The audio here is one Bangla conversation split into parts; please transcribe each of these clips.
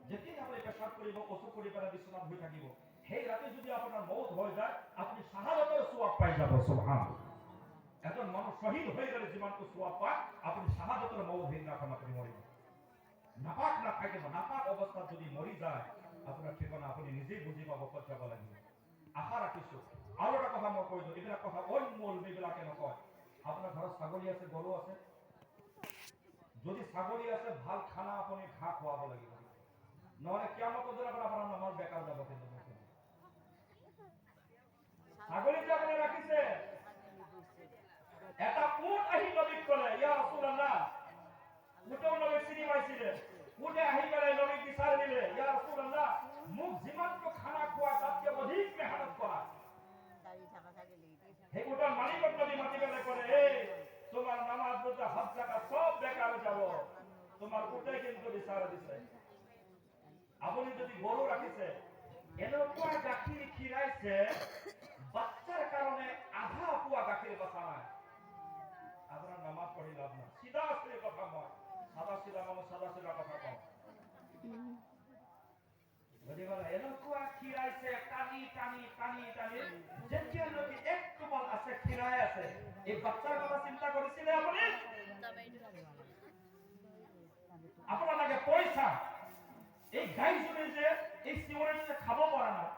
যেতিয়া আপুনি পেচাব কৰিব অচু কৰি পেলাই বিচনাত হৈ থাকিব সেই ৰাতি যদি আপোনাৰ মৌত হৈ যায় আপুনি শাহাদাতৰ সওয়াব পাই যাব সুবহানাল্লাহ এজন মানুহ শহীদ হৈ গেলে যিমানটো সওয়াব পায় আপুনি শাহাদাতৰ মৌত দিনাখন আপুনি মৰিব নাপাক না থাকিব নাপাক অৱস্থাত যদি মৰি যায় আপোনাৰ ঠিকনা আপুনি নিজেই বুজি পাব ক'ত যাব লাগিব আশা ৰাখিছো আৰু এটা কথা মই কৈ দিওঁ এইবিলাক কথা অইন মৌলবীবিলাকে নকয় আপোনাৰ ঘৰত ছাগলী আছে গৰু আছে যদি ছাগলী আছে ভাল খানা আপুনি ঘাঁহ খুৱাব লাগিব নহলে কিয়ামতৰ দিনা আপোনাৰ নামাজ বেকাৰ যাব কিন্তু ছাগলী যে আপুনি ৰাখিছে এটা উট আহি নবীক ক'লে ইয়া ৰাসূলুল্লাহ উটও নবীক চিনি পাইছিলে উটে আহি পেলাই নবীক বিচাৰ দিলে ইয়া ৰাসূলুল্লাহ মোক যিমানটো খানা খোৱা তাতকৈ অধিক মেহনত কৰা সেই উটৰ মালিকক নবী মাতি পেলাই ক'লে এই তোমার নামাজ রোজা হজ যাকাত সব বেকার যাব তোমার উটে কিন্তু বিচার দিছে আপনি যদি গরু রাখিছে এনেকুৱা গাখীৰ খিৰাইছে বাচ্চাৰ কাৰণে আধা পোৱা গাখীৰ বচা নাই আপোনাৰ নামাজ পঢ়ি লাভ নাই সিধা আসলে কথা মই সাদা সিধা মানুহ সাদা সিধা কথা কওঁ বুঝিবালা এনেকুৱা খিৰাইছে টানি টানি টানি টানি যেতিয়ালৈকে এক কোমল আছে খিৰাই আছে এই বাচ্চাৰ কথা চিন্তা কৰিছিলে আপুনি আপোনাৰ লাগে পইচা এই গাইজনে যে এই সিমৰণে যে খাব পৰা নাই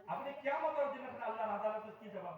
আপনি কিয়ামতৰ দিনা আল্লাহর আদালতে কি জবাব